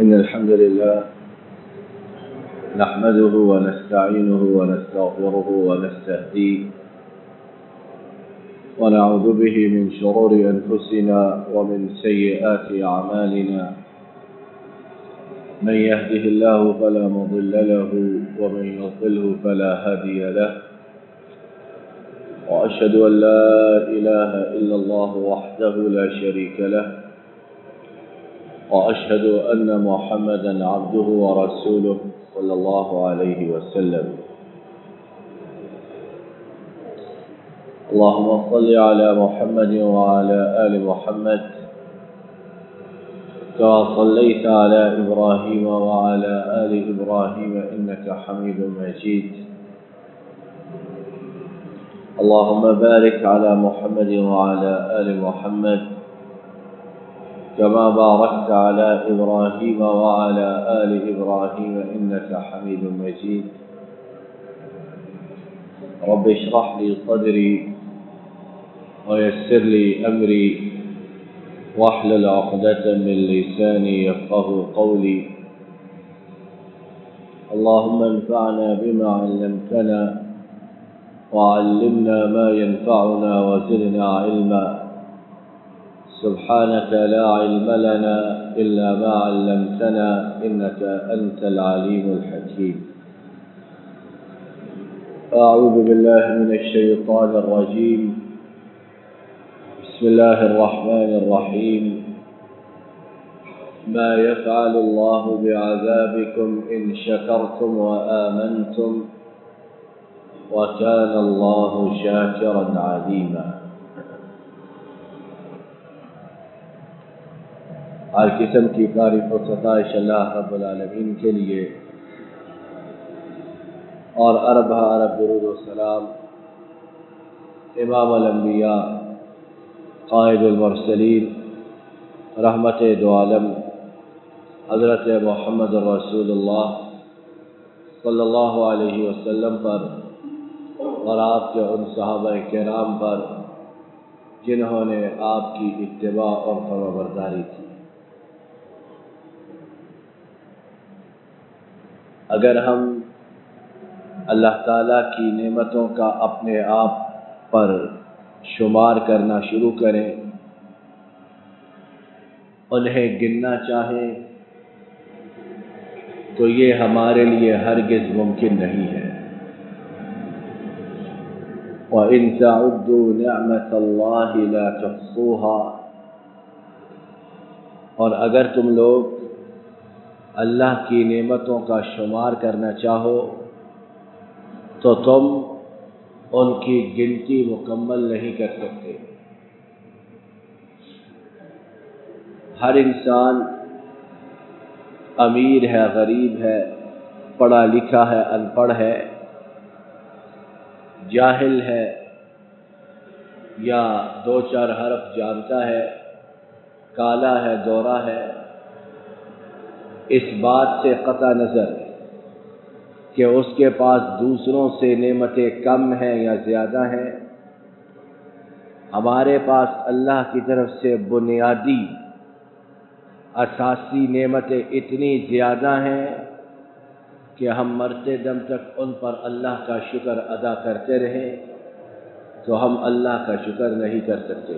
إن الحمد لله نحمده ونستعينه ونستغفره ونستهديه ونعوذ به من شرور أنفسنا ومن سيئات أعمالنا. من يهده الله فلا مضل له ومن يضلله فلا هادي له. وأشهد أن لا إله إلا الله وحده لا شريك له. وأشهد أن محمدا عبده ورسوله صلى الله عليه وسلم. اللهم صل على محمد وعلى آل محمد كما صليت على إبراهيم وعلى آل إبراهيم إنك حميد مجيد. اللهم بارك على محمد وعلى آل محمد كما باركت على إبراهيم وعلى آل إبراهيم إنك حميد مجيد. رب اشرح لي صدري ويسر لي أمري واحلل عقدة من لساني يفقه قولي. اللهم انفعنا بما علمتنا وعلمنا ما ينفعنا وزدنا علما. سبحانك لا علم لنا إلا ما علمتنا إنك أنت العليم الحكيم. أعوذ بالله من الشيطان الرجيم. بسم الله الرحمن الرحيم. ما يفعل الله بعذابكم إن شكرتم وآمنتم وكان الله شاكرا عليما. ہر قسم کی تعریف و ستائش اللہ رب العالمین کے لیے، اور ارب درود و سلام امام الانبیاء قائد المرسلین رحمت دو عالم حضرت محمد رسول اللہ صلی اللہ علیہ وسلم پر اور آپ کے ان صحابہ کرام پر جنہوں نے آپ کی اتباع اور فرمانبرداری کی. اگر ہم اللہ تعالیٰ کی نعمتوں کا اپنے آپ پر شمار کرنا شروع کریں، انہیں گننا چاہیں، تو یہ ہمارے لیے ہرگز ممکن نہیں ہے. وَإِن تَعُدُّوا نِعْمَةَ اللَّهِ لَا تُحْصُوهَا. اور اگر تم لوگ اللہ کی نعمتوں کا شمار کرنا چاہو تو تم ان کی گنتی مکمل نہیں کر سکتے. ہر انسان امیر ہے، غریب ہے، پڑھا لکھا ہے، ان پڑھ ہے، جاہل ہے یا دو چار حرف جانتا ہے، کالا ہے، گورا ہے. اس بات سے قطع نظر کہ اس کے پاس دوسروں سے نعمتیں کم ہیں یا زیادہ ہیں، ہمارے پاس اللہ کی طرف سے بنیادی اساسی نعمتیں اتنی زیادہ ہیں کہ ہم مرتے دم تک ان پر اللہ کا شکر ادا کرتے رہیں تو ہم اللہ کا شکر نہیں کر سکتے.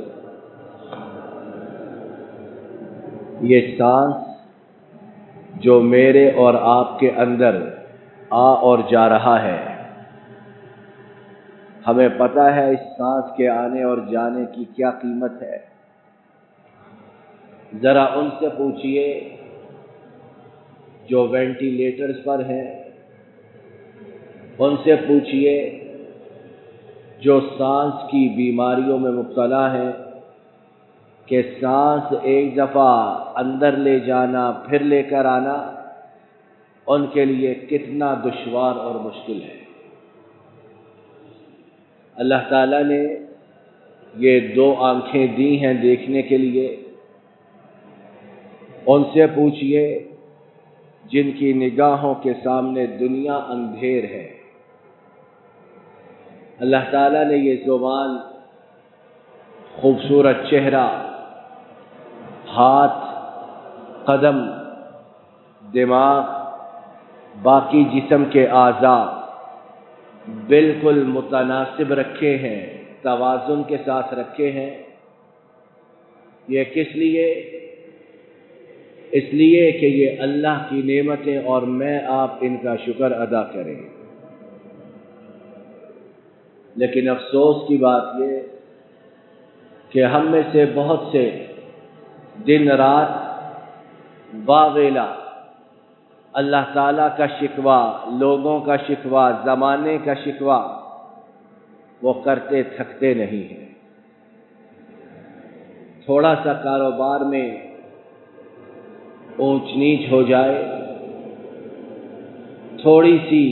یہ سانس جو میرے اور آپ کے اندر آ اور جا رہا ہے، ہمیں پتہ ہے اس سانس کے آنے اور جانے کی کیا قیمت ہے. ذرا ان سے پوچھئے جو وینٹیلیٹرز پر ہیں، ان سے پوچھئے جو سانس کی بیماریوں میں مبتلا ہیں کہ سانس ایک دفعہ اندر لے جانا پھر لے کر آنا ان کے لیے کتنا دشوار اور مشکل ہے. اللہ تعالیٰ نے یہ دو آنکھیں دی ہیں دیکھنے کے لیے. ان سے پوچھئے جن کی نگاہوں کے سامنے دنیا اندھیر ہے. اللہ تعالیٰ نے یہ زبان، خوبصورت چہرہ، ہاتھ، قدم دماغ، باقی جسم کے اعضاء بالکل متناسب رکھے ہیں، توازن کے ساتھ رکھے ہیں۔ یہ کس لیے؟ اس لیے کہ یہ اللہ کی نعمتیں اور میں آپ ان کا شکر ادا کریں۔ لیکن افسوس کی بات یہ کہ ہم میں سے بہت سے دن رات باویلا اللہ تعالیٰ کا شکوہ، لوگوں کا شکوہ، زمانے کا شکوہ وہ کرتے تھکتے نہیں ہیں۔ تھوڑا سا کاروبار میں اونچ نیچ ہو جائے، تھوڑی سی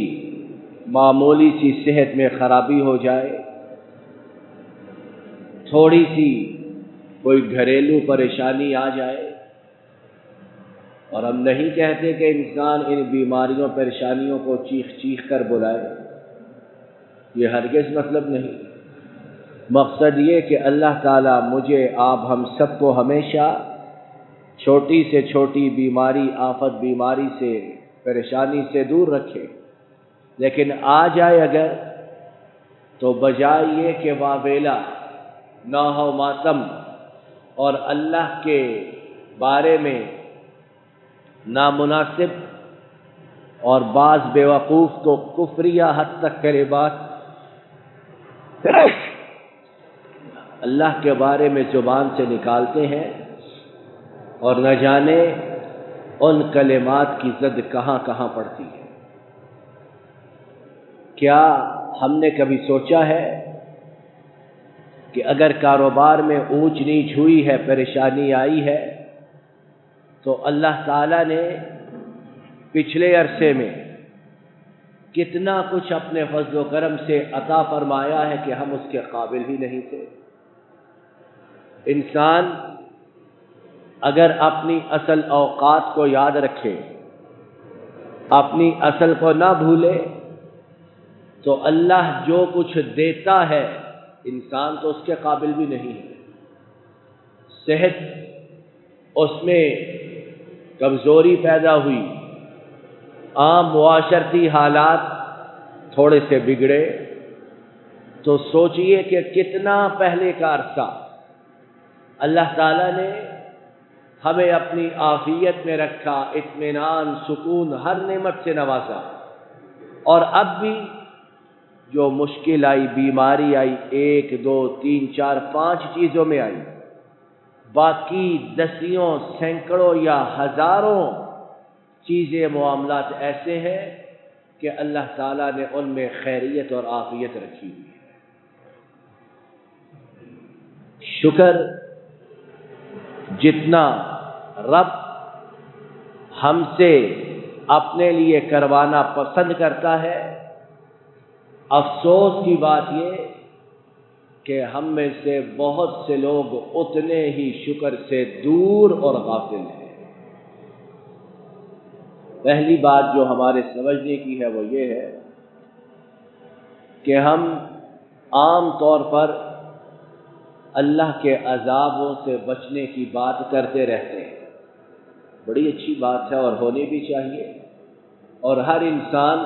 معمولی سی صحت میں خرابی ہو جائے، تھوڑی سی کوئی گھریلو پریشانی آ جائے، اور ہم نہیں کہتے کہ انسان ان بیماریوں پریشانیوں کو چیخ چیخ کر بلائے، یہ ہرگز مطلب نہیں۔ مقصد یہ کہ اللہ تعالیٰ مجھے آپ ہم سب کو ہمیشہ چھوٹی سے چھوٹی بیماری، آفت بیماری سے، پریشانی سے دور رکھے۔ لیکن آ جائے اگر تو بجائے یہ کہ واویلا، نوح و ماتم اور اللہ کے بارے میں نامناسب اور بعض بیوقوف تو کفریہ حد تک کلمات اللہ کے بارے میں زبان سے نکالتے ہیں، اور نہ جانے ان کلمات کی زد کہاں کہاں پڑتی ہے۔ کیا ہم نے کبھی سوچا ہے کہ اگر کاروبار میں اونچ نیچ ہوئی ہے، پریشانی آئی ہے، تو اللہ تعالیٰ نے پچھلے عرصے میں کتنا کچھ اپنے فضل و کرم سے عطا فرمایا ہے کہ ہم اس کے قابل ہی نہیں تھے۔ انسان اگر اپنی اصل اوقات کو یاد رکھے، اپنی اصل کو نہ بھولے، تو اللہ جو کچھ دیتا ہے انسان تو اس کے قابل بھی نہیں ہے۔ صحت، اس میں کمزوری پیدا ہوئی، عام معاشرتی حالات تھوڑے سے بگڑے، تو سوچئے کہ کتنا پہلے کا عرصہ اللہ تعالیٰ نے ہمیں اپنی عافیت میں رکھا، اطمینان، سکون، ہر نعمت سے نوازا، اور اب بھی جو مشکل آئی، بیماری آئی، 1 2 3 4 5 چیزوں میں آئی، باقی دسیوں، سینکڑوں یا ہزاروں چیزیں، معاملات ایسے ہیں کہ اللہ تعالیٰ نے ان میں خیریت اور عافیت رکھی ہوئی ہے۔ شکر جتنا رب ہم سے اپنے لیے کروانا پسند کرتا ہے، افسوس کی بات یہ کہ ہم میں سے بہت سے لوگ اتنے ہی شکر سے دور اور غافل ہیں۔ پہلی بات جو ہمارے سمجھنے کی ہے وہ یہ ہے کہ ہم عام طور پر اللہ کے عذابوں سے بچنے کی بات کرتے رہتے ہیں۔ بڑی اچھی بات ہے اور ہونی بھی چاہیے، اور ہر انسان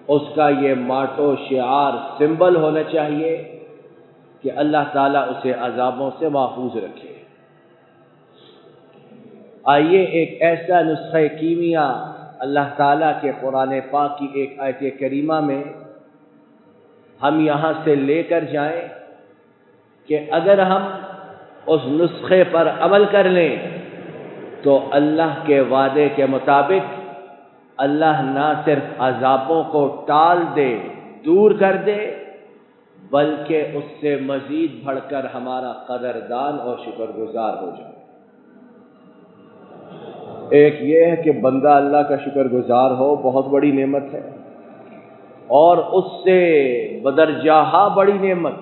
اس کا یہ ماٹو، شعار، سمبل ہونا چاہیے کہ اللہ تعالیٰ اسے عذابوں سے محفوظ رکھے۔ آئیے ایک ایسا نسخہ کیمیا اللہ تعالیٰ کے قرآن پاک کی ایک آیت کریمہ میں ہم یہاں سے لے کر جائیں کہ اگر ہم اس نسخے پر عمل کر لیں تو اللہ کے وعدے کے مطابق اللہ نہ صرف عذابوں کو ٹال دے، دور کر دے، بلکہ اس سے مزید بڑھ کر ہمارا قدردان اور شکر گزار ہو جائے۔ ایک یہ ہے کہ بندہ اللہ کا شکر گزار ہو، بہت بڑی نعمت ہے، اور اس سے بدرجہ بڑی نعمت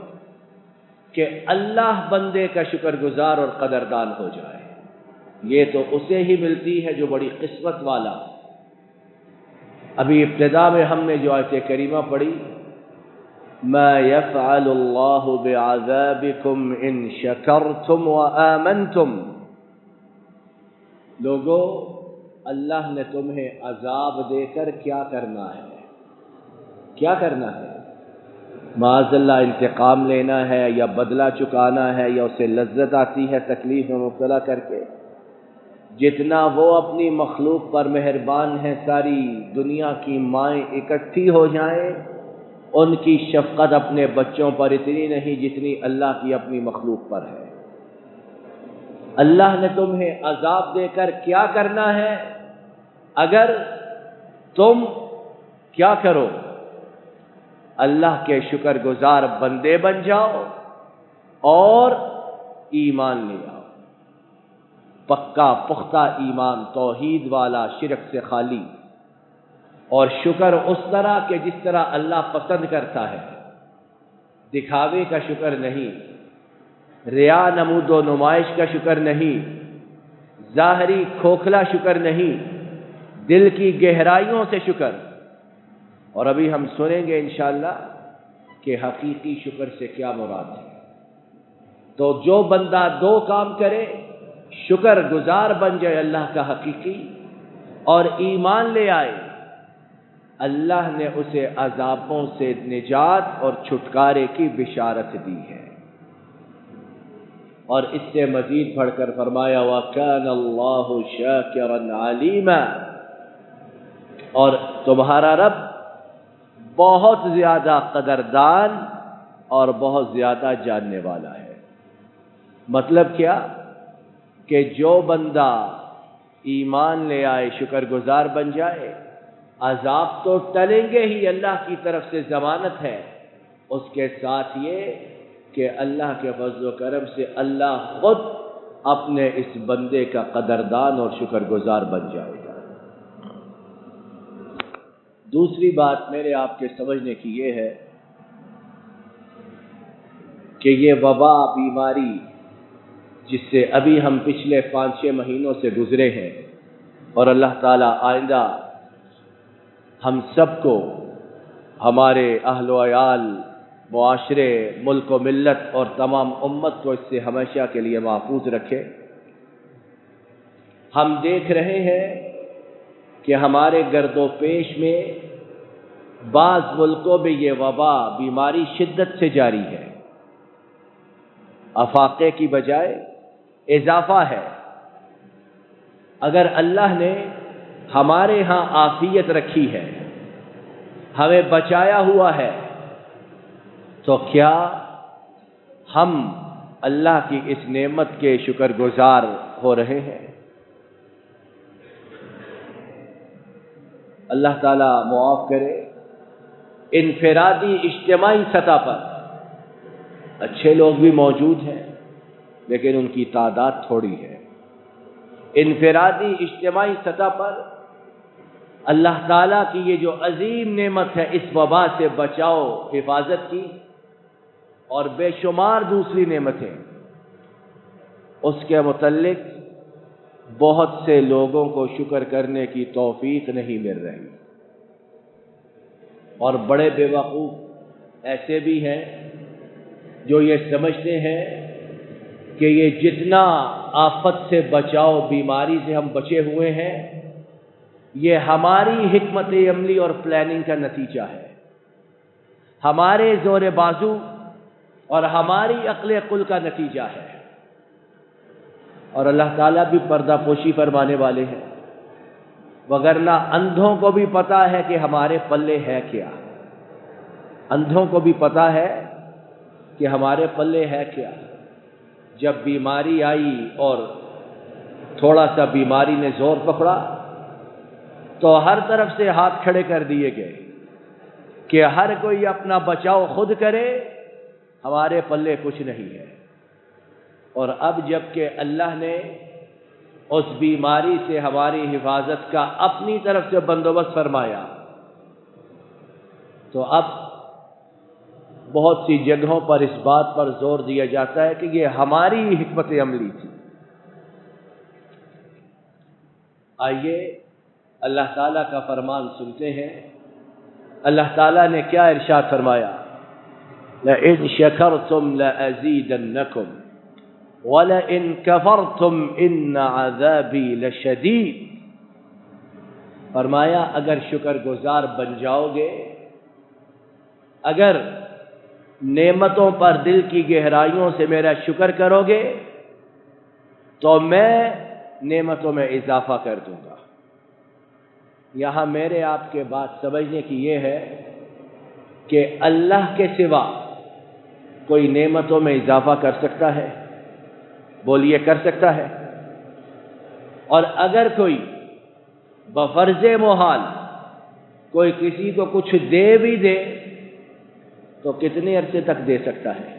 کہ اللہ بندے کا شکر گزار اور قدردان ہو جائے، یہ تو اسے ہی ملتی ہے جو بڑی قسمت والا۔ ابھی ابتدا میں ہم نے جو آیت کریمہ پڑھی، ما يفعل الله بعذابكم ان شکرتم وآمنتم، لوگو اللہ نے تمہیں عذاب دے کر کیا کرنا ہے؟ کیا کرنا ہے؟ معاذ اللہ انتقام لینا ہے یا بدلہ چکانا ہے یا اسے لذت آتی ہے تکلیف میں مبتلا کر کے؟ جتنا وہ اپنی مخلوق پر مہربان ہے، ساری دنیا کی مائیں اکٹھی ہو جائیں، ان کی شفقت اپنے بچوں پر اتنی نہیں جتنی اللہ کی اپنی مخلوق پر ہے۔ اللہ نے تمہیں عذاب دے کر کیا کرنا ہے؟ اگر تم کیا کرو؟ اللہ کے شکر گزار بندے بن جاؤ اور ایمان لے آؤ، پکا پختہ ایمان، توحید والا، شرک سے خالی، اور شکر اس طرح کہ جس طرح اللہ پسند کرتا ہے، دکھاوے کا شکر نہیں، ریا نمود و نمائش کا شکر نہیں، ظاہری کھوکھلا شکر نہیں، دل کی گہرائیوں سے شکر۔ اور ابھی ہم سنیں گے انشاءاللہ کہ حقیقی شکر سے کیا مراد ہے۔ تو جو بندہ دو کام کرے، شکر گزار بن جائے اللہ کا حقیقی، اور ایمان لے آئے، اللہ نے اسے عذابوں سے نجات اور چھٹکارے کی بشارت دی ہے۔ اور اس سے مزید پڑھ کر فرمایا وَكَانَ اللَّهُ شَاكِرًا عَلِيمًا، اور تمہارا رب بہت زیادہ قدردان اور بہت زیادہ جاننے والا ہے۔ مطلب کیا؟ کہ جو بندہ ایمان لے آئے، شکر گزار بن جائے، عذاب تو ٹلیں گے ہی، اللہ کی طرف سے ضمانت ہے، اس کے ساتھ یہ کہ اللہ کے فضل و کرم سے اللہ خود اپنے اس بندے کا قدردان اور شکر گزار بن جائے گا۔ دوسری بات میرے آپ کے سمجھنے کی یہ ہے کہ یہ وبا بیماری جس سے ابھی ہم پچھلے 5-6 مہینوں سے گزرے ہیں، اور اللہ تعالیٰ آئندہ ہم سب کو، ہمارے اہل و عیال، معاشرے، ملک و ملت اور تمام امت کو اس سے ہمیشہ کے لیے محفوظ رکھے۔ ہم دیکھ رہے ہیں کہ ہمارے گرد و پیش میں بعض ملکوں میں یہ وبا بیماری شدت سے جاری ہے، افاقے کی بجائے اضافہ ہے۔ اگر اللہ نے ہمارے ہاں عافیت رکھی ہے، ہمیں بچایا ہوا ہے، تو کیا ہم اللہ کی اس نعمت کے شکر گزار ہو رہے ہیں؟ اللہ تعالیٰ معاف کرے، انفرادی اجتماعی سطح پر اچھے لوگ بھی موجود ہیں لیکن ان کی تعداد تھوڑی ہے۔ انفرادی اجتماعی سطح پر اللہ تعالیٰ کی یہ جو عظیم نعمت ہے، اس وبا سے بچاؤ، حفاظت کی، اور بے شمار دوسری نعمتیں، اس کے متعلق بہت سے لوگوں کو شکر کرنے کی توفیق نہیں مل رہی، اور بڑے بے وقوف ایسے بھی ہیں جو یہ سمجھتے ہیں کہ یہ جتنا آفت سے بچاؤ، بیماری سے ہم بچے ہوئے ہیں، یہ ہماری حکمت عملی اور پلاننگ کا نتیجہ ہے، ہمارے زور بازو اور ہماری عقل عقل کا نتیجہ ہے۔ اور اللہ تعالیٰ بھی پردہ پوشی فرمانے والے ہیں، وگرنہ اندھوں کو بھی پتا ہے کہ ہمارے پلے ہے کیا، اندھوں کو بھی پتا ہے کہ ہمارے پلے ہے کیا۔ جب بیماری آئی اور تھوڑا سا بیماری نے زور پکڑا تو ہر طرف سے ہاتھ کھڑے کر دیے گئے کہ ہر کوئی اپنا بچاؤ خود کرے، ہمارے پلے کچھ نہیں ہے۔ اور اب جب کہ اللہ نے اس بیماری سے ہماری حفاظت کا اپنی طرف سے بندوبست فرمایا، تو اب بہت سی جگہوں پر اس بات پر زور دیا جاتا ہے کہ یہ ہماری حکمت عملی تھی۔ آئیے اللہ تعالیٰ کا فرمان سنتے ہیں۔ اللہ تعالیٰ نے کیا ارشاد فرمایا؟ لَئِن شَكَرْتُمْ لَأَزِيدَنَّكُمْ وَلَئِن كَفَرْتُمْ إِنَّ عَذَابِي لَشَدِيدٌ۔ فرمایا اگر شکر گزار بن جاؤ گے، اگر نعمتوں پر دل کی گہرائیوں سے میرا شکر کرو گے تو میں نعمتوں میں اضافہ کر دوں گا۔ یہاں میرے آپ کے بات سمجھنے کی یہ ہے کہ اللہ کے سوا کوئی نعمتوں میں اضافہ کر سکتا ہے؟ بولیے، کر سکتا ہے؟ اور اگر کوئی بفرض محال کوئی کسی کو کچھ دے بھی دے تو کتنے عرصے تک دے سکتا ہے؟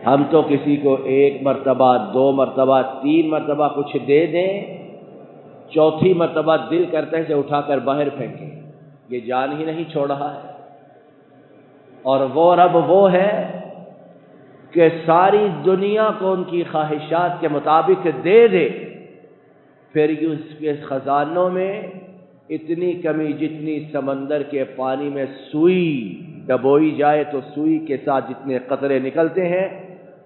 ہم تو کسی کو 1 مرتبہ 2 مرتبہ 3 مرتبہ کچھ دے دیں، چوتھی مرتبہ دل کرتا ہے اسے اٹھا کر باہر پھینکیں، یہ جان ہی نہیں چھوڑ رہا ہے۔ اور وہ رب وہ ہے کہ ساری دنیا کو ان کی خواہشات کے مطابق دے دے، پھر اس کے خزانوں میں اتنی کمی جتنی سمندر کے پانی میں سوئی ڈبوئی جائے تو سوئی کے ساتھ جتنے قطرے نکلتے ہیں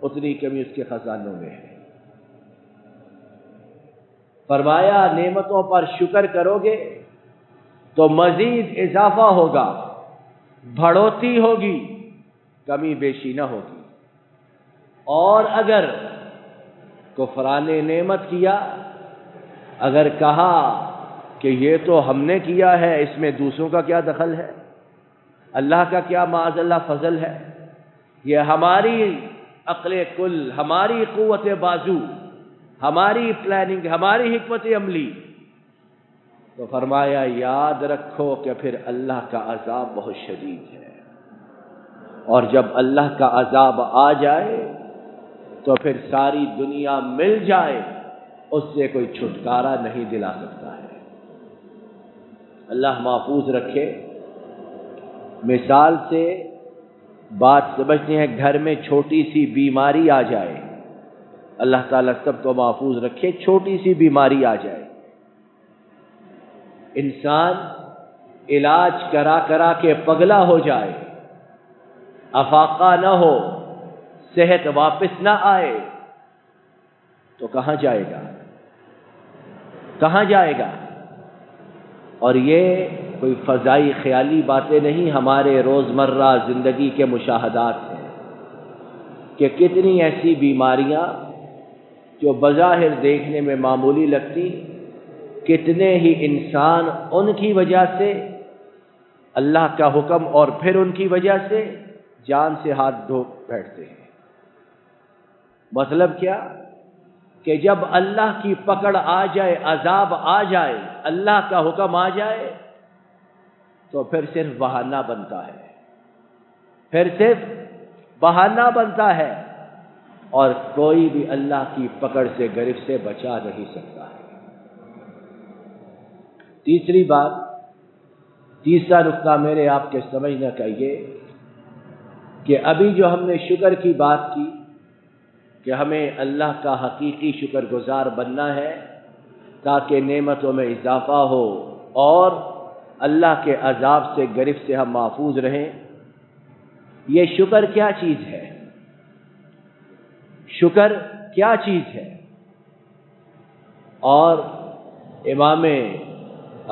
اتنی کمی اس کے خزانوں میں ہے۔ فرمایا نعمتوں پر شکر کرو گے تو مزید اضافہ ہوگا، بڑھوتری ہوگی، کمی بیشی نہ ہوگی۔ اور اگر کفران نعمت کیا، اگر کہا کہ یہ تو ہم نے کیا ہے، اس میں دوسروں کا کیا دخل ہے، اللہ کا کیا معاذ اللہ فضل ہے، یہ ہماری عقل کل، ہماری قوت بازو، ہماری پلاننگ، ہماری حکمت عملی، تو فرمایا یاد رکھو کہ پھر اللہ کا عذاب بہت شدید ہے، اور جب اللہ کا عذاب آ جائے تو پھر ساری دنیا مل جائے اس سے کوئی چھٹکارا نہیں دلا سکتا ہے۔ اللہ محفوظ رکھے۔ مثال سے بات سمجھتے ہیں، گھر میں چھوٹی سی بیماری آ جائے، اللہ تعالیٰ سب کو محفوظ رکھے، چھوٹی سی بیماری آ جائے، انسان علاج کرا کرا کے پگلا ہو جائے، افاقہ نہ ہو، صحت واپس نہ آئے تو کہاں جائے گا؟ کہاں جائے گا؟ اور یہ کوئی فضائی خیالی باتیں نہیں، ہمارے روزمرہ زندگی کے مشاہدات ہیں کہ کتنی ایسی بیماریاں جو بظاہر دیکھنے میں معمولی لگتی، کتنے ہی انسان ان کی وجہ سے اللہ کا حکم اور پھر ان کی وجہ سے جان سے ہاتھ دھو بیٹھتے ہیں۔ مطلب کیا؟ کہ جب اللہ کی پکڑ آ جائے، عذاب آ جائے، اللہ کا حکم آ جائے تو پھر صرف بہانہ بنتا ہے، پھر صرف بہانہ بنتا ہے، اور کوئی بھی اللہ کی پکڑ سے گرفت سے بچا نہیں سکتا ہے۔ تیسری بات، تیسرا نقطہ میرے آپ کے سمجھنا چاہیے کہ ابھی جو ہم نے شکر کی بات کی کہ ہمیں اللہ کا حقیقی شکر گزار بننا ہے تاکہ نعمتوں میں اضافہ ہو اور اللہ کے عذاب سے گرفت سے ہم محفوظ رہیں، یہ شکر کیا چیز ہے؟ شکر کیا چیز ہے؟ اور امام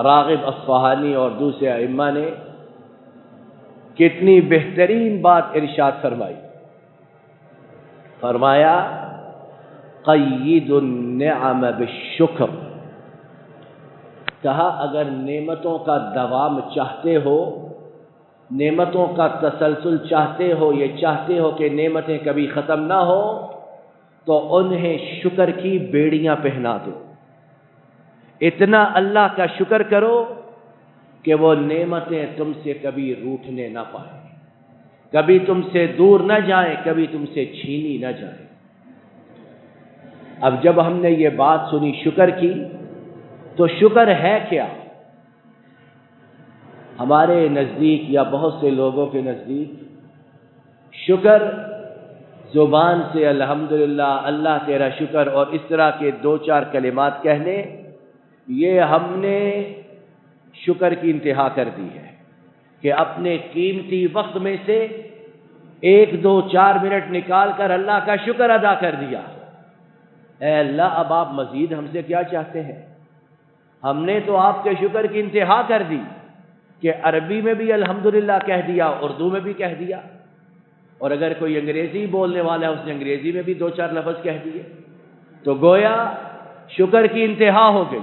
راغب اصفہانی اور دوسرے ائمہ نے کتنی بہترین بات ارشاد فرمائی۔ فرمایا قید النعم بالشکر، کہا اگر نعمتوں کا دوام چاہتے ہو، نعمتوں کا تسلسل چاہتے ہو، یہ چاہتے ہو کہ نعمتیں کبھی ختم نہ ہو، تو انہیں شکر کی بیڑیاں پہنا دو، اتنا اللہ کا شکر کرو کہ وہ نعمتیں تم سے کبھی روٹھنے نہ پائیں، کبھی تم سے دور نہ جائیں، کبھی تم سے چھینی نہ جائیں۔ اب جب ہم نے یہ بات سنی شکر کی، تو شکر ہے کیا؟ ہمارے نزدیک یا بہت سے لوگوں کے نزدیک شکر زبان سے الحمدللہ، اللہ تیرا شکر اور اس طرح کے 2-4 کلمات کہنے، یہ ہم نے شکر کی انتہا کر دی ہے کہ اپنے قیمتی وقت میں سے 1-2-4 منٹ نکال کر اللہ کا شکر ادا کر دیا۔ اے اللہ، اب آپ مزید ہم سے کیا چاہتے ہیں؟ ہم نے تو آپ کے شکر کی انتہا کر دی کہ عربی میں بھی الحمدللہ کہہ دیا، اردو میں بھی کہہ دیا، اور اگر کوئی انگریزی بولنے والا ہے اس نے انگریزی میں بھی 2-4 لفظ کہہ دیے، تو گویا شکر کی انتہا ہو گئی۔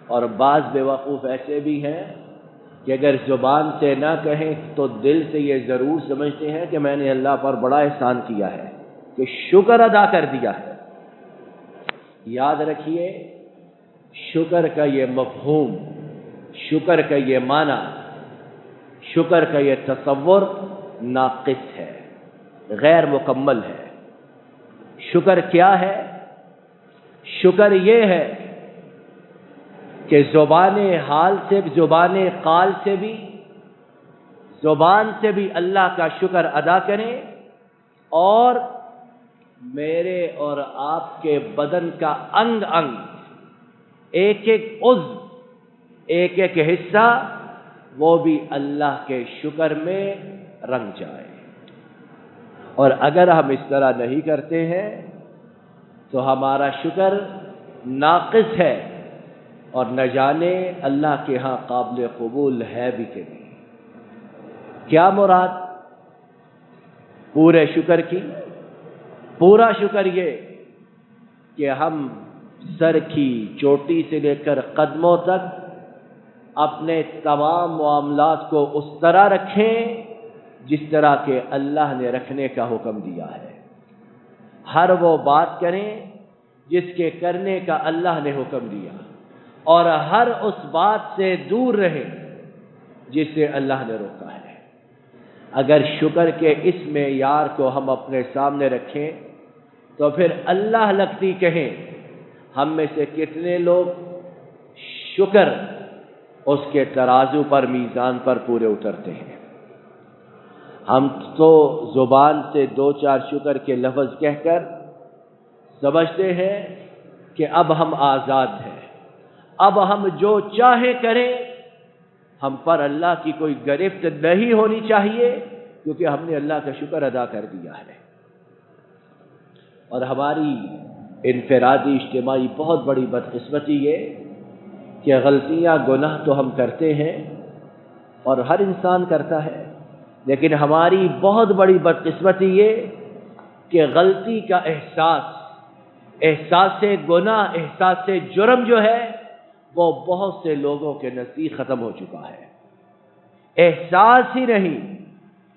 اور بعض بیوقوف ایسے بھی ہیں کہ اگر زبان سے نہ کہیں تو دل سے یہ ضرور سمجھتے ہیں کہ میں نے اللہ پر بڑا احسان کیا ہے، کہ شکر ادا کر دیا ہے۔ یاد رکھیے، شکر کا یہ مفہوم، شکر کا یہ معنی، شکر کا یہ تصور ناقص ہے، غیر مکمل ہے۔ شکر کیا ہے؟ شکر یہ ہے کہ زبان حال سے، زبان قال سے بھی، زبان سے بھی اللہ کا شکر ادا کریں، اور میرے اور آپ کے بدن کا انگ انگ، ایک ایک عضو، ایک ایک حصہ، وہ بھی اللہ کے شکر میں رنگ جائے۔ اور اگر ہم اس طرح نہیں کرتے ہیں تو ہمارا شکر ناقص ہے، اور نہ جانے اللہ کے ہاں قابل قبول ہے بھی کہ نہیں۔ کیا مراد پورے شکر کی؟ پورا شکر یہ کہ ہم سر کی چوٹی سے لے کر قدموں تک اپنے تمام معاملات کو اس طرح رکھیں جس طرح کہ اللہ نے رکھنے کا حکم دیا ہے۔ ہر وہ بات کریں جس کے کرنے کا اللہ نے حکم دیا، اور ہر اس بات سے دور رہیں جس سے اللہ نے روکا ہے۔ اگر شکر کے اس معیار کو ہم اپنے سامنے رکھیں تو پھر اللہ لگتی کہیں ہم میں سے کتنے لوگ شکر اس کے ترازو پر، میزان پر پورے اترتے ہیں۔ ہم تو زبان سے 2-4 شکر کے لفظ کہہ کر سمجھتے ہیں کہ اب ہم آزاد ہیں، اب ہم جو چاہے کریں، ہم پر اللہ کی کوئی گرفت نہیں ہونی چاہیے، کیونکہ ہم نے اللہ کا شکر ادا کر دیا ہے۔ اور ہماری انفرادی اجتماعی بہت بڑی بدقسمتی یہ کہ غلطیاں، گناہ تو ہم کرتے ہیں اور ہر انسان کرتا ہے، لیکن ہماری بہت بڑی بدقسمتی یہ کہ غلطی کا احساس گناہ، احساس جرم جو ہے وہ بہت سے لوگوں کے نزدیک ختم ہو چکا ہے۔ احساس ہی نہیں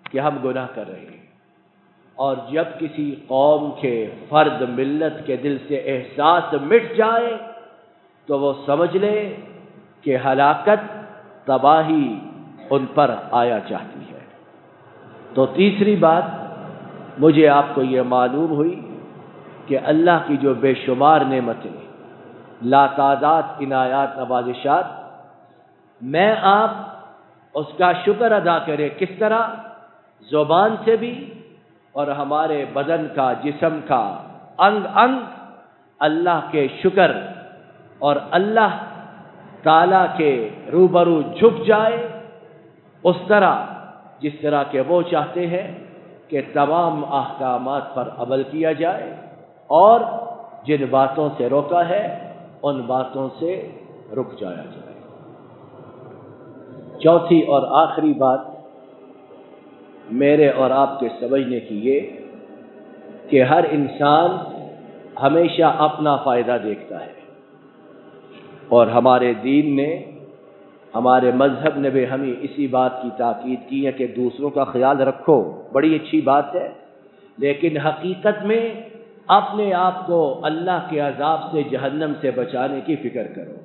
کہ ہم گناہ کر رہے ہیں۔ اور جب کسی قوم کے، فرد، ملت کے دل سے احساس مٹ جائے تو وہ سمجھ لے کہ ہلاکت، تباہی ان پر آیا چاہتی ہے۔ تو تیسری بات مجھے آپ کو یہ معلوم ہوئی کہ اللہ کی جو بے شمار نعمتیں، لاتعداد عنایات، نوازشات، میں آپ اس کا شکر ادا کریں۔ کس طرح؟ زبان سے بھی، اور ہمارے بدن کا، جسم کا انگ انگ اللہ کے شکر اور اللہ تعالیٰ کے روبرو جھک جائے، اس طرح جس طرح کہ وہ چاہتے ہیں کہ تمام احکامات پر عمل کیا جائے، اور جن باتوں سے روکا ہے ان باتوں سے رک جایا جائے۔ چوتھی اور آخری بات میرے اور آپ کے سمجھنے کی یہ کہ ہر انسان ہمیشہ اپنا فائدہ دیکھتا ہے، اور ہمارے دین نے، ہمارے مذہب نے بھی ہمیں اسی بات کی تاکید کی ہے کہ دوسروں کا خیال رکھو۔ بڑی اچھی بات ہے، لیکن حقیقت میں اپنے آپ کو اللہ کے عذاب سے، جہنم سے بچانے کی فکر کرو۔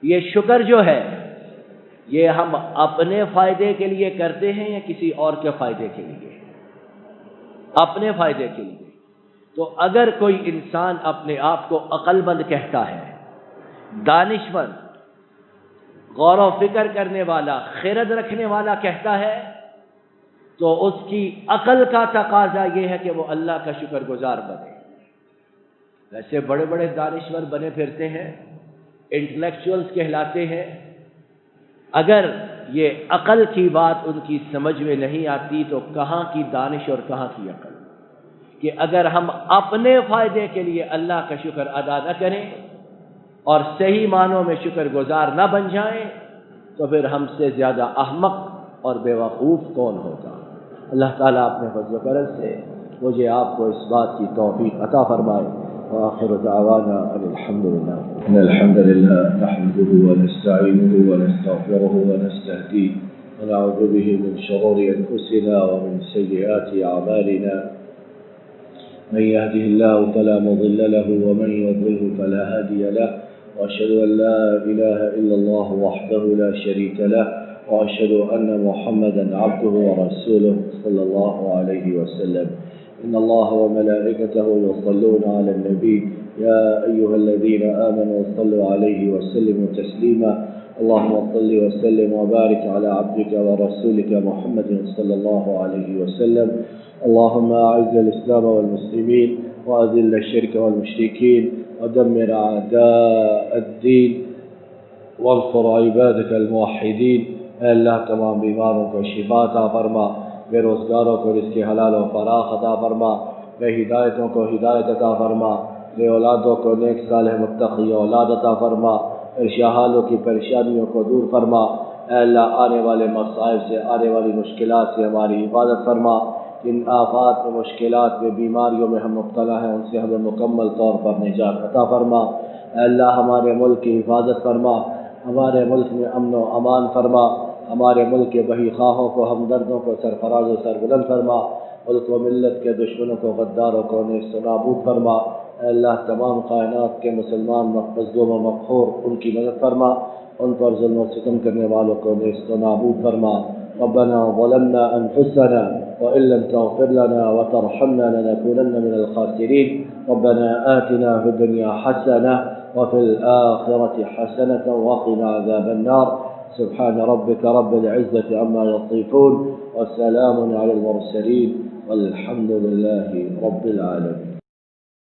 یہ شکر جو ہے یہ ہم اپنے فائدے کے لیے کرتے ہیں یا کسی اور کے فائدے کے لیے؟ اپنے فائدے کے لیے۔ تو اگر کوئی انسان اپنے آپ کو عقل مند کہتا ہے، دانشمند، غور و فکر کرنے والا، خرد رکھنے والا کہتا ہے، تو اس کی عقل کا تقاضا یہ ہے کہ وہ اللہ کا شکر گزار بنے۔ ویسے بڑے بڑے دانشور بنے پھرتے ہیں، انٹلیکچوئلز کہلاتے ہیں، اگر یہ عقل کی بات ان کی سمجھ میں نہیں آتی تو کہاں کی دانش اور کہاں کی عقل؟ کہ اگر ہم اپنے فائدے کے لیے اللہ کا شکر ادا نہ کریں اور صحیح معنوں میں شکر گزار نہ بن جائیں تو پھر ہم سے زیادہ احمق اور بیوقوف کون ہوگا۔ اللہ تعالیٰ اپنے فضل و کرم سے مجھے آپ کو اس بات کی توفیق عطا فرمائے۔ وآخر دعوانا ان الحمد للہ۔ ان الحمد للہ نحمده ونستعینه ونستغفره ونستهديه ونعوذ به من شرور انفسنا ومن سيئات اعمالنا، من يهده الله فلا مضل له ومن يضلله فلا هادي له، وأشهد أن لا إله إلا الله وحده لا شريك له، وأشهد أن محمدا عبده ورسوله صلى الله عليه وسلم. إن الله وملائكته يصلون على النبي يا أيها الذين آمنوا صلوا عليه وسلموا تسليما. اللهم صل وسلم وبارك على عبدك ورسولك محمد صلى الله عليه وسلم. اللهم أعز الإسلام والمسلمين وأذل الشرك والمشركين ودمر أعداء الدين وانصر عبادك الموحدين. اے اللہ تمام بیماروں کو شفا عطا فرما، بے روزگاروں کو رزق حلال و فراخ عطا فرما، بے ہدایتوں کو ہدایت عطا فرما، بے اولادوں کو نیک صالح متقی اولاد عطا فرما، ارشاحالوں کی پریشانیوں کو دور فرما۔ اے اللہ آنے والے مصائب سے، آنے والی مشکلات سے ہماری حفاظت فرما۔ جن آفات میں، مشکلات میں، بیماریوں میں ہم مبتلا ہیں ان سے ہمیں مکمل طور پر نجات عطا فرما۔ اے اللہ ہمارے ملک کی حفاظت فرما، ہمارے ملک میں امن و امان فرما، ہمارے ملک کے بہی خواہوں کو، ہمدردوں کو سرفراز و سربلند فرما، ملک و ملت کے دشمنوں کو، غداروں کو نیست و نابود فرما۔ اے اللہ تمام کائنات کے مسلمان مظلوم و مقہور ان کی مدد فرما، ان پر ظلم و ستم کرنے والوں کو نیست و نابود فرما۔ ربنا ظلمنا انفسنا وان لم تغفر لنا وترحمنا لنكونن من الخاسرين. ربنا آتنا في الدنيا حسنة وفي الآخرة حسنة وقنا عذاب النار. سبحان ربك رب العزة عما يصفون وسلام على المرسلين والحمد لله رب العالمين.